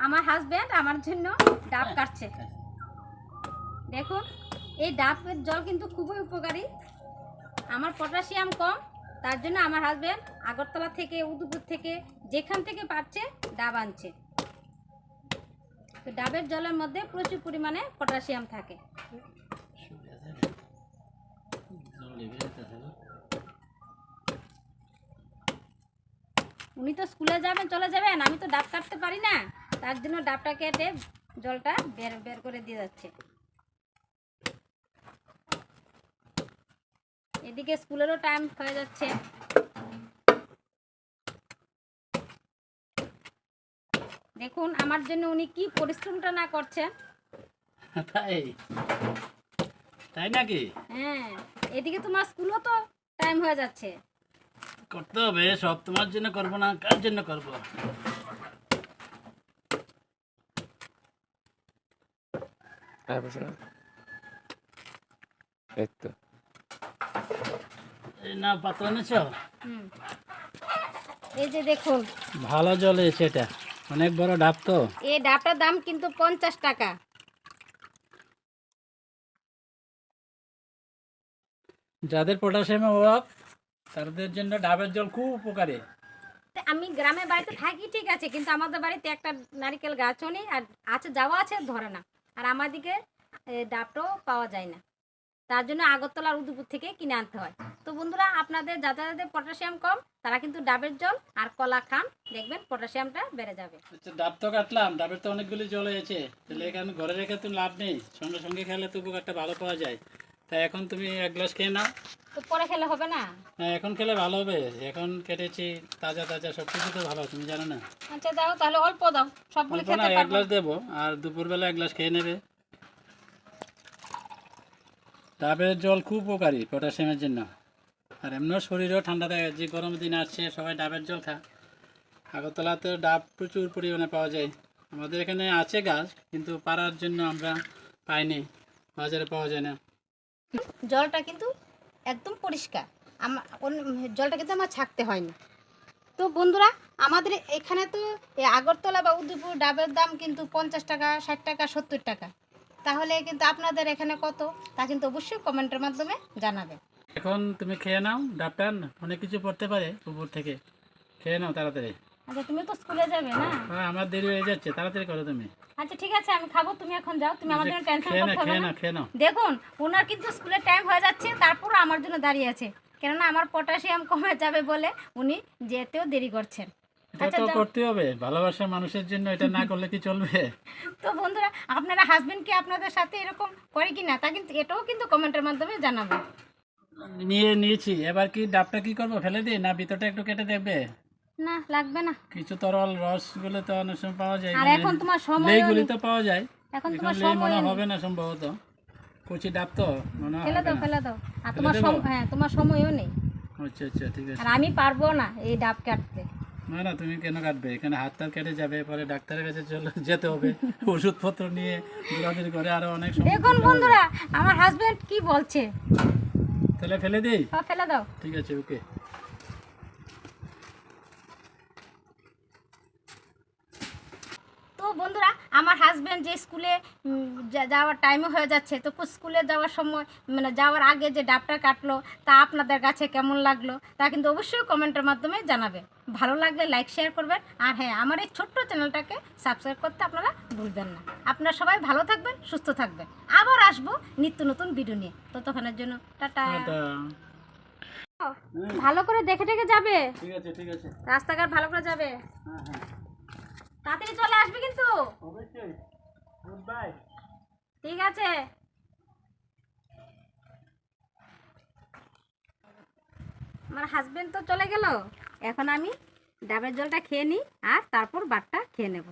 আমার হাজব্যান্ড আমার জন্য ডাব কাটছে। দেখুন এই ডাবের জল কিন্তু খুবই উপকারী। আমার পটাশিয়াম কম, তার জন্য আমার হাজব্যান্ড আগরতলা থেকে, উদয়পুর থেকে, যেখান থেকে পারছে ডাব আনছে। তো ডাবের জলের মধ্যে প্রচুর পরিমাণে পটাশিয়াম থাকে। উনি তো স্কুলে যাবেন, চলে যাবেন, আমি তো ডাব কাটতে পারি না, তার জন্য ডাবটা কেটে জলটা বের করে দিয়ে যাচ্ছে। এদিকে স্কুলেরও টাইম হয়ে যাচ্ছে। দেখুন আমার জন্য উনি কি পরিশ্রমটা না করছেন। তাই নাকি? হ্যাঁ, এদিকে তোমার স্কুলও তো টাইম হয়ে যাচ্ছে। করতে হবে, সব তোমার জন্য করবো না, কার জন্য করবো? না পাত্র এনেছো? এই যে দেখুন ভালো জল এসে, এটা অনেক বড় ডাব তো। এই ডাবটার দাম কিন্তু 50 টাকা। যাদের পটাশিয়ামের অভাব তাদের জন্য ডাবের জল খুব উপকারী। আমি গ্রামে বাড়িতে থাকি ঠিক আছে, কিন্তু আমাদের বাড়িতে একটা নারকেল গাছও নেই, আর আছে যাওয়া আছে ধরে না, আর আমাদিকে ডাবটাও পাওয়া যায় না, তার জন্য আগরতলা আর উদয়পুর থেকে কিনে আনতে হয়। তো বন্ধুরা, আপনাদের যাদের পটাশিয়াম কম তারা কিন্তু ডাবের জল আর কলা খান, দেখবেন পটাশিয়ামটা বেড়ে যাবে। আচ্ছা, ডাব তো কাটলাম, ডাবের তো অনেকগুলি জল হয়েছে, তাহলে এখানে ঘরে রেখে তো লাভ নেই, সঙ্গে সঙ্গে খেলে তো উপকারটা ভালো পাওয়া যায়। তাই এখন তুমি এক গ্লাস খেয়ে নাও। তো পরে খেলে হবে না? হ্যাঁ, এখন খেলে ভালো হবে, এখন কেটেছি, তাজা তাজা সব কিছু তো ভালো, তুমি জানো না? আচ্ছা দাও, তাহলে অল্প দাও, সবগুলো অল্প খেতে না, এক পারবো গ্লাস না। দেবো, আর দুপুরবেলা এক গ্লাস খেয়ে নেবে। ডাবের জল খুব উপকারী পটাশিয়ামের জন্য, আর এমনিও শরীরও ঠান্ডা থাকে। যে গরমের দিন আসছে সবাই ডাবের জল খা। আগরতলাতে ডাব প্রচুর পরিমাণে পাওয়া যায়। আমাদের এখানে আছে গাছ, কিন্তু পাড়ার জন্য আমরা পাইনি, বাজারে পাওয়া যায় না। জলটা কিন্তু একদম পরিষ্কার, জলটা কিন্তু আমার ছাকতে হয় না। তো বন্ধুরা, আমাদের এখানে তো আগরতলা বা উদয়পুর ডাবের দাম কিন্তু 50 টাকা, 60 টাকা, 70 টাকা। তাহলে কিন্তু আপনাদের এখানে কত, তা কিন্তু অবশ্যই কমেন্টের মাধ্যমে জানাবেন। এখন তুমি খেয়ে নাও ডাবটা, অনেক কিছু পড়তে পারে উপর থেকে, খেয়ে নাও তাড়াতাড়ি। আচ্ছা, তুমি তো স্কুলে যাবে না? হ্যাঁ, আমার দেরি হয়ে যাচ্ছে, তাড়াতাড়ি করো তুমি। আচ্ছা ঠিক আছে, আমি খাবো, তুমি এখন যাও, তুমি আমার জন্য টেনশন খেয়ে করতে হবে খেয়ে না। নাও, খেয়ে নাও। দেখুন ওনার কিন্তু স্কুলের টাইম হয়ে যাচ্ছে, তারপর আমার জন্য দাঁড়িয়ে আছে, কেননা আমার পটাশিয়াম কমে যাবে বলে উনি যেতেও দেরি করছেন। এটা তো করতে হবে, ভালোবাসার মানুষের জন্য, এটা না করলে কি চলবে? তো বন্ধুরা, আপনারা হাজবেন্ড কি আপনাদের সাথে এরকম করে কি না, তা কিন্তু এটাও কিন্তু কমেন্টের মাধ্যমে জানাবেন। নিয়েছি, এবার কি ডাবটা কি করবো, ফেলে দিই না ভিতরটা একটু কেটে দেখবে? না, লাগবে না। কিছু তরল রসগুলো তো অনেক সময় পাওয়া যায়, আর এখন তোমার সময় লেইগুলি তো পাওয়া যায়। এখন এখন তোমার লেই সময় মনে হবে না সম্ভবত, কচি ডাব তো মনে ফেলে হবে দাও, না। ফেলে দাও। আর ফেলে তোমার দেবো? হ্যাঁ, তোমার সময়ও নেই, আচ্ছা আচ্ছা, ঠিক আছে। আর আমি পারবো না এই ডাব কাটতে। না না, তুমি কেন কাটবে, এখানে হাত টাত কেটে যাবে, পরে ডাক্তারের কাছে যেতে হবে, ওষুধপত্র নিয়ে দৌড়াদৌড়ি করে আরো অনেক সময়। দেখুন বন্ধুরা, আমার হাজবেন্ড কি বলছে। তাহলে ফেলে দিই? ফেলে দাও। ঠিক আছে, ওকে। তো বন্ধুরা, আমার হাজবেন্ড যে স্কুলে যাওয়ার টাইমও হয়ে যাচ্ছে, তো স্কুলে যাওয়ার সময় মানে যাওয়ার আগে যে ডাবটা কাটলো, তা আপনাদের কাছে কেমন লাগলো তা কিন্তু অবশ্যই কমেন্টের মাধ্যমে জানাবে। ভালো লাগলে লাইক শেয়ার করবেন, আর হ্যাঁ, আমার এই ছোট্ট চ্যানেলটাকে সাবস্ক্রাইব করতে আপনারা ভুলবেন না। আপনারা সবাই ভালো থাকবেন, সুস্থ থাকবেন, আবার আসবো নিত্য নতুন ভিডিও নিয়ে। ততক্ষণের জন্য টাটা। ভালো করে দেখে দেখে যাবে, ঠিক আছে ঠিক আছে, রাস্তাঘাট ভালো করে যাবে। হ্যাঁ হ্যাঁ, তাড়াতাড়ি চলে আসবে কিন্তু। অবশ্যই। Good bye. ঠিক আছে। আমার হাজবেন্ড তো চলে গেল, এখন আমি ডাবের জলটা খেয়ে নিই আর তারপর বাটটা খেয়ে নেব।